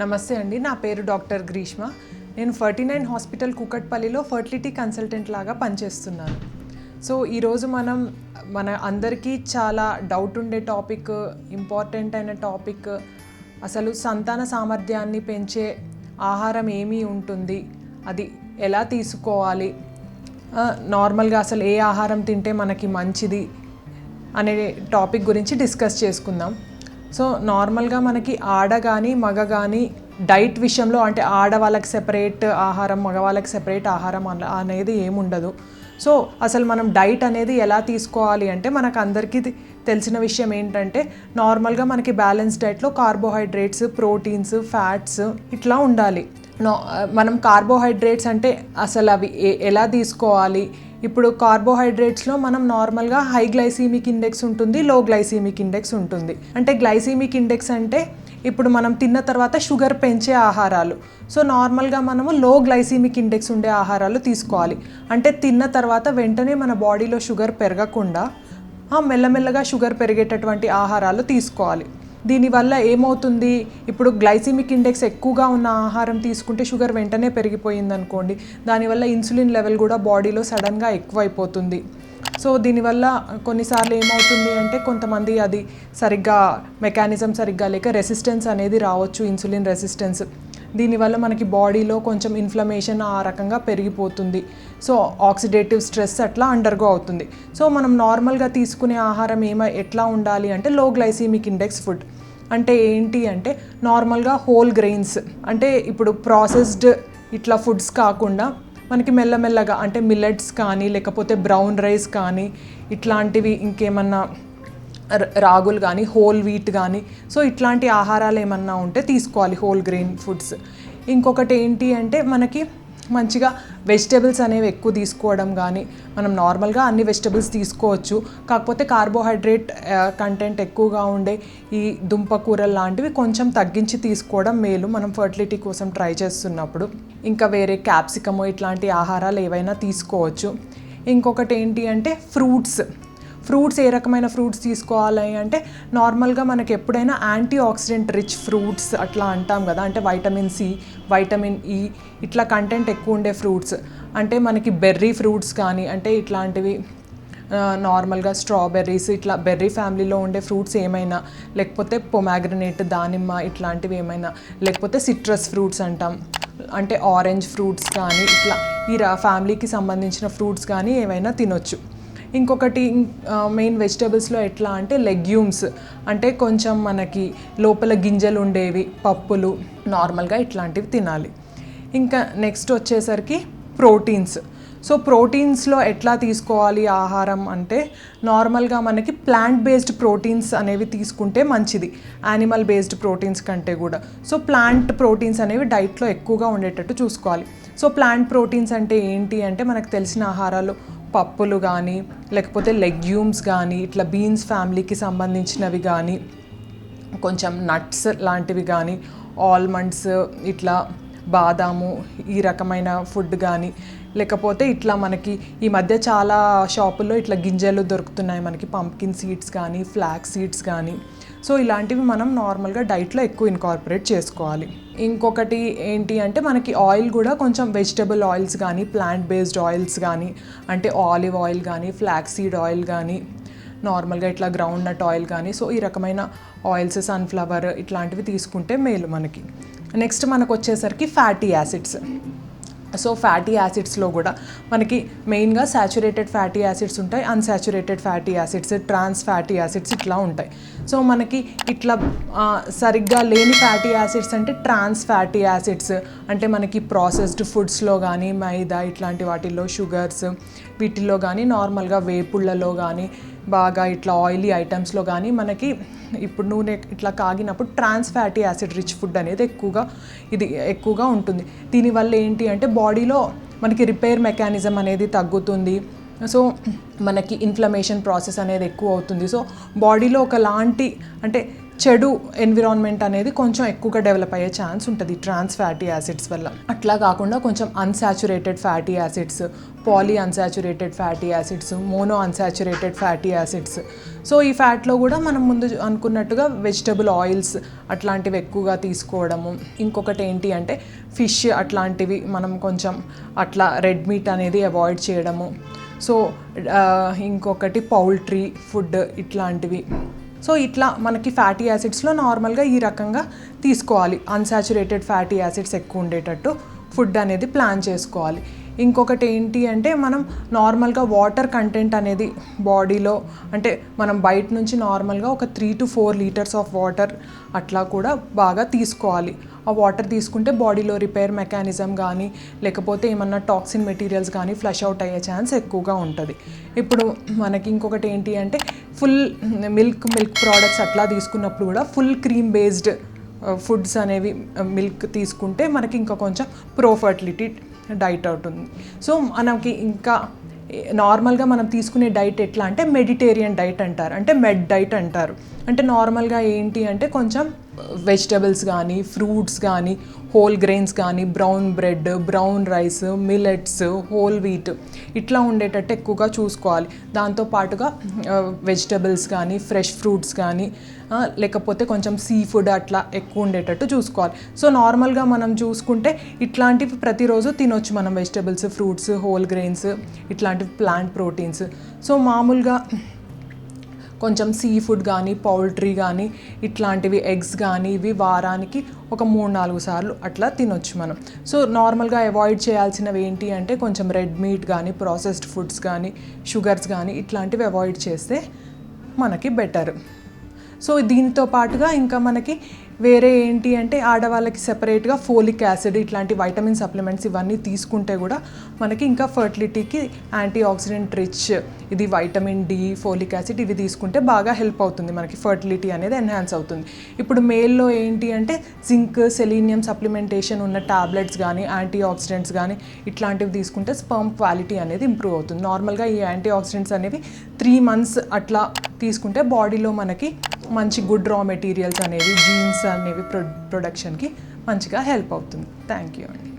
నమస్తే అండి, నా పేరు డాక్టర్ గ్రీష్మ. నేను 49 హాస్పిటల్ కూకట్పల్లిలో ఫర్టిలిటీ కన్సల్టెంట్ లాగా పనిచేస్తున్నాను. సో ఈరోజు మన అందరికీ చాలా డౌట్ ఉండే టాపిక్, ఇంపార్టెంట్ అయిన టాపిక్, అసలు సంతాన సామర్థ్యాన్ని పెంచే ఆహారం ఏమీ ఉంటుంది, అది ఎలా తీసుకోవాలి, నార్మల్గా అసలు ఏ ఆహారం తింటే మనకి మంచిది అనే టాపిక్ గురించి డిస్కస్ చేసుకుందాం. సో నార్మల్గా మనకి ఆడ కానీ మగ కానీ డైట్ విషయంలో అంటే ఆడవాళ్ళకి సెపరేట్ ఆహారం, మగవాళ్ళకి సెపరేట్ ఆహారం అనేది ఏముండదు. సో అసలు మనం డైట్ అనేది ఎలా తీసుకోవాలి అంటే మనకు అందరికీ తెలిసిన విషయం ఏంటంటే నార్మల్గా మనకి బ్యాలెన్స్ డైట్లో కార్బోహైడ్రేట్స్, ప్రోటీన్స్, ఫ్యాట్స్ ఇట్లా ఉండాలి. మనం కార్బోహైడ్రేట్స్ అంటే అసలు అవి ఎలా తీసుకోవాలి? ఇప్పుడు కార్బోహైడ్రేట్స్లో మనం నార్మల్గా హై గ్లైసీమిక్ ఇండెక్స్ ఉంటుంది, లో గ్లైసీమిక్ ఇండెక్స్ ఉంటుంది. అంటే గ్లైసీమిక్ ఇండెక్స్ అంటే ఇప్పుడు మనం తిన్న తర్వాత షుగర్ పెంచే ఆహారాలు. సో నార్మల్గా మనము లో గ్లైసీమిక్ ఇండెక్స్ ఉండే ఆహారాలు తీసుకోవాలి. అంటే తిన్న తర్వాత వెంటనే మన బాడీలో షుగర్ పెరగకుండా మెల్లమెల్లగా షుగర్ పెరిగేటటువంటి ఆహారాలు తీసుకోవాలి. దీనివల్ల ఏమవుతుంది, ఇప్పుడు గ్లైసీమిక్ ఇండెక్స్ ఎక్కువగా ఉన్న ఆహారం తీసుకుంటే షుగర్ వెంటనే పెరిగిపోయింది అనుకోండి, దానివల్ల ఇన్సులిన్ లెవెల్ కూడా బాడీలో సడన్గా ఎక్కువైపోతుంది. సో దీనివల్ల కొన్నిసార్లు ఏమవుతుంది అంటే కొంతమంది అది సరిగ్గా మెకానిజం సరిగ్గా లేక రెసిస్టెన్స్ అనేది రావచ్చు, ఇన్సులిన్ రెసిస్టెన్స్. దీనివల్ల మనకి బాడీలో కొంచెం ఇన్ఫ్లమేషన్ ఆ రకంగా పెరిగిపోతుంది. సో ఆక్సిడేటివ్ స్ట్రెస్ అట్లా అండర్గో అవుతుంది. సో మనం నార్మల్గా తీసుకునే ఆహారం ఎట్లా ఉండాలి అంటే లో గ్లైసీమిక్ ఇండెక్స్ ఫుడ్ అంటే ఏంటి అంటే నార్మల్గా హోల్ గ్రెయిన్స్, అంటే ఇప్పుడు ప్రాసెస్డ్ ఇట్లా ఫుడ్స్ కాకుండా మనకి మెల్లమెల్లగా అంటే మిల్లెట్స్ కానీ లేకపోతే బ్రౌన్ రైస్ కానీ ఇట్లాంటివి ఇంకేమన్నా రాగులు కానీ హోల్ వీట్ కానీ సో ఇట్లాంటి ఆహారాలు ఏమన్నా ఉంటే తీసుకోవాలి, హోల్ గ్రెయిన్ ఫుడ్స్. ఇంకొకటి ఏంటి అంటే మనకి మంచిగా వెజిటబుల్స్ అనేవి ఎక్కువ తీసుకోవడం కానీ, మనం నార్మల్గా అన్ని వెజిటబుల్స్ తీసుకోవచ్చు, కాకపోతే కార్బోహైడ్రేట్ కంటెంట్ ఎక్కువగా ఉండే ఈ దుంపకూరలు లాంటివి కొంచెం తగ్గించి తీసుకోవడం మేలు మనం ఫర్టిలిటీ కోసం ట్రై చేస్తున్నప్పుడు. ఇంకా వేరే క్యాప్సికమ్ ఇట్లాంటి ఆహారాలు ఏవైనా తీసుకోవచ్చు. ఇంకొకటి ఏంటి అంటే ఫ్రూట్స్ ఏ రకమైన ఫ్రూట్స్ తీసుకోవాలి అంటే నార్మల్గా మనకి ఎప్పుడైనా యాంటీ ఆక్సిడెంట్ రిచ్ ఫ్రూట్స్ అట్లా అంటాం కదా, అంటే వైటమిన్ సి, వైటమిన్ ఈ ఇట్లా కంటెంట్ ఎక్కువ ఉండే ఫ్రూట్స్ అంటే మనకి బెర్రీ ఫ్రూట్స్ కానీ, అంటే ఇట్లాంటివి నార్మల్గా స్ట్రాబెర్రీస్ ఇట్లా బెర్రీ ఫ్యామిలీలో ఉండే ఫ్రూట్స్ ఏమైనా, లేకపోతే పొమాగ్రనేట్, దానిమ్మ ఇట్లాంటివి ఏమైనా, లేకపోతే సిట్రస్ ఫ్రూట్స్ అంటాం అంటే ఆరెంజ్ ఫ్రూట్స్ కానీ ఇట్లా ఈ ఫ్యామిలీకి సంబంధించిన ఫ్రూట్స్ కానీ ఏవైనా తినొచ్చు. ఇంకొకటి మెయిన్ వెజిటబుల్స్లో ఎట్లా అంటే లెగ్యూమ్స్, అంటే కొంచెం మనకి లోపల గింజలు ఉండేవి, పప్పులు నార్మల్గా ఇట్లాంటివి తినాలి. ఇంకా నెక్స్ట్ వచ్చేసరికి ప్రోటీన్స్. సో ప్రోటీన్స్లో ఎట్లా తీసుకోవాలి ఆహారం అంటే నార్మల్గా మనకి ప్లాంట్ బేస్డ్ ప్రోటీన్స్ అనేవి తీసుకుంటే మంచిది, యానిమల్ బేస్డ్ ప్రోటీన్స్ కంటే కూడా. సో ప్లాంట్ ప్రోటీన్స్ అనేవి డైట్లో ఎక్కువగా ఉండేటట్టు చూసుకోవాలి. సో ప్లాంట్ ప్రోటీన్స్ అంటే ఏంటి అంటే మనకు తెలిసిన ఆహారాలు పప్పులు కానీ లేకపోతే లెగ్యూమ్స్ కానీ ఇట్లా బీన్స్ ఫ్యామిలీకి సంబంధించినవి కానీ, కొంచెం నట్స్ లాంటివి కానీ, ఆల్మండ్స్ ఇట్లా బాదాము ఈ రకమైన ఫుడ్ కానీ, లేకపోతే ఇట్లా మనకి ఈ మధ్య చాలా షాపుల్లో ఇట్లా గింజలు దొరుకుతున్నాయి మనకి, పంప్కిన్ సీడ్స్ కానీ, ఫ్లాక్స్ సీడ్స్ కానీ. సో ఇలాంటివి మనం నార్మల్గా డైట్లో ఎక్కువ ఇన్కార్పొరేట్ చేసుకోవాలి. ఇంకొకటి ఏంటి అంటే మనకి ఆయిల్ కూడా కొంచెం వెజిటబుల్ ఆయిల్స్ కానీ, ప్లాంట్ బేస్డ్ ఆయిల్స్ కానీ, అంటే ఆలివ్ ఆయిల్ కానీ, ఫ్లాక్స్ సీడ్ ఆయిల్ కానీ, నార్మల్గా ఇట్లా గ్రౌండ్ నట్ ఆయిల్ కానీ, సో ఈ రకమైన ఆయిల్స్, సన్ఫ్లవర్ ఇట్లాంటివి తీసుకుంటే మేలు మనకి. నెక్స్ట్ మనకు వచ్చేసరికి ఫ్యాటీ యాసిడ్స్. సో ఫ్యాటీ యాసిడ్స్లో కూడా మనకి మెయిన్గా సాచురేటెడ్ ఫ్యాటీ యాసిడ్స్ ఉంటాయి, unsaturated fatty acids, trans fatty acids ఇట్లా ఉంటాయి. సో మనకి ఇట్లా సరిగ్గా లేని ఫ్యాటీ యాసిడ్స్ అంటే ట్రాన్స్ ఫ్యాటీ యాసిడ్స్, అంటే మనకి ప్రాసెస్డ్ ఫుడ్స్లో కానీ, మైదా ఇట్లాంటి వాటిల్లో, షుగర్స్ వీటిల్లో కానీ, నార్మల్గా వేపుళ్ళలో కానీ, బాగా ఇట్లా ఆయిలీ ఐటమ్స్లో కానీ మనకి ఇప్పుడు నూనె ఇట్లా కాగినప్పుడు trans fatty acid rich food అనేది ఎక్కువగా ఉంటుంది. దీనివల్ల ఏంటి అంటే బాడీలో మనకి రిపేర్ మెకానిజం అనేది తగ్గుతుంది. సో మనకి ఇన్ఫ్లమేషన్ ప్రాసెస్ అనేది ఎక్కువ అవుతుంది. సో బాడీలో ఒకలాంటి అంటే చెడు ఎన్విరాన్మెంట్ అనేది కొంచెం ఎక్కువగా డెవలప్ అయ్యే ఛాన్స్ ఉంటుంది ట్రాన్స్ ఫ్యాటీ యాసిడ్స్ వల్ల. అట్లా కాకుండా కొంచెం unsaturated fatty acids, poly unsaturated fatty acids, mono unsaturated fatty acids. So ఈ ఫ్యాట్లో కూడా మనం ముందు అనుకున్నట్టుగా వెజిటబుల్ ఆయిల్స్ అట్లాంటివి ఎక్కువగా తీసుకోవడము. ఇంకొకటి ఏంటి అంటే ఫిష్ అట్లాంటివి మనం కొంచెం అట్లా రెడ్ మీట్ అనేది అవాయిడ్ చేయడము. సో ఇంకొకటి పౌల్ట్రీ ఫుడ్ ఇట్లాంటివి. సో ఇట్లా మనకి ఫ్యాటీ యాసిడ్స్లో నార్మల్గా ఈ రకంగా తీసుకోవాలి. అన్సాచురేటెడ్ ఫ్యాటీ యాసిడ్స్ ఎక్కువ ఉండేటట్టు ఫుడ్ అనేది ప్లాన్ చేసుకోవాలి. ఇంకొకటి ఏంటి అంటే మనం నార్మల్గా వాటర్ కంటెంట్ అనేది బాడీలో, అంటే మనం బయట నుంచి నార్మల్గా ఒక 3 to 4 లీటర్స్ ఆఫ్ వాటర్ అట్లా కూడా బాగా తీసుకోవాలి. ఆ వాటర్ తీసుకుంటే బాడీలో రిపేర్ మెకానిజం కానీ లేకపోతే ఏమన్నా టాక్సిన్ మెటీరియల్స్ కానీ ఫ్లష్ అవుట్ అయ్యే ఛాన్స్ ఎక్కువగా ఉంటుంది. ఇప్పుడు మనకి ఇంకొకటి ఏంటి అంటే ఫుల్ మిల్క్ ప్రోడక్ట్స్ అట్లా తీసుకున్నప్పుడు కూడా ఫుల్ క్రీమ్ బేస్డ్ ఫుడ్స్ అనేవి మిల్క్ తీసుకుంటే మనకి ఇంకా కొంచెం ప్రో ఫర్టిలిటీ డైట్ అవుతుంది. సో మనకి ఇంకా నార్మల్గా మనం తీసుకునే డైట్ ఎట్లా అంటే మెడిటేరియన్ డైట్ అంటారు, అంటే మెడ్ డైట్ అంటారు. అంటే నార్మల్గా ఏంటి అంటే కొంచెం వెజిటబుల్స్ కానీ ఫ్రూట్స్ కానీ హోల్ గ్రెయిన్స్ కానీ brown bread, brown rice, millets, whole wheat ఇట్లా ఉండేటట్టు ఎక్కువగా చూసుకోవాలి. దాంతోపాటుగా వెజిటబుల్స్ కానీ ఫ్రెష్ ఫ్రూట్స్ కానీ లేకపోతే కొంచెం సీ ఫుడ్ అట్లా ఎక్కువ ఉండేటట్టు చూసుకోవాలి. సో నార్మల్గా మనం చూసుకుంటే ఇట్లాంటివి ప్రతిరోజు తినొచ్చు మనం, వెజిటబుల్స్, ఫ్రూట్స్, హోల్ గ్రెయిన్స్, ఇట్లాంటివి ప్లాంట్ ప్రోటీన్స్. సో మామూలుగా కొంచెం సీ ఫుడ్ కానీ పౌల్ట్రీ కానీ ఇట్లాంటివి ఎగ్స్ కానీ ఇవి వారానికి ఒక 3-4 సార్లు అట్లా తినొచ్చు మనం. సో నార్మల్గా అవాయిడ్ చేయాల్సినవి ఏంటి అంటే కొంచెం రెడ్ మీట్ కానీ ప్రాసెస్డ్ ఫుడ్స్ కానీ షుగర్స్ కానీ ఇట్లాంటివి అవాయిడ్ చేస్తే మనకి బెటర్. సో దీంతో పాటుగా ఇంకా మనకి వేరే ఏంటి అంటే ఆడవాళ్ళకి సెపరేట్గా ఫోలిక్ యాసిడ్ ఇట్లాంటి వైటమిన్ సప్లిమెంట్స్ ఇవన్నీ తీసుకుంటే కూడా మనకి ఇంకా ఫర్టిలిటీకి యాంటీ ఆక్సిడెంట్ రిచ్ ఇది వైటమిన్ డి, ఫోలిక్ యాసిడ్ ఇవి తీసుకుంటే బాగా హెల్ప్ అవుతుంది, మనకి ఫర్టిలిటీ అనేది ఎన్హాన్స్ అవుతుంది. ఇప్పుడు మేల్లో ఏంటి అంటే జింక్, సెలీనియం సప్లిమెంటేషన్ ఉన్న టాబ్లెట్స్ కానీ యాంటీ ఆక్సిడెంట్స్ కానీ ఇట్లాంటివి తీసుకుంటే స్పర్మ్ క్వాలిటీ అనేది ఇంప్రూవ్ అవుతుంది. నార్మల్గా ఈ యాంటీ ఆక్సిడెంట్స్ అనేవి 3 months అట్లా తీసుకుంటే బాడీలో మనకి మంచి గుడ్ రా మెటీరియల్స్ అనేవి జీన్స్ అనేవి ప్రొడక్షన్కి మంచిగా హెల్ప్ అవుతుంది. థ్యాంక్ యూ అండి.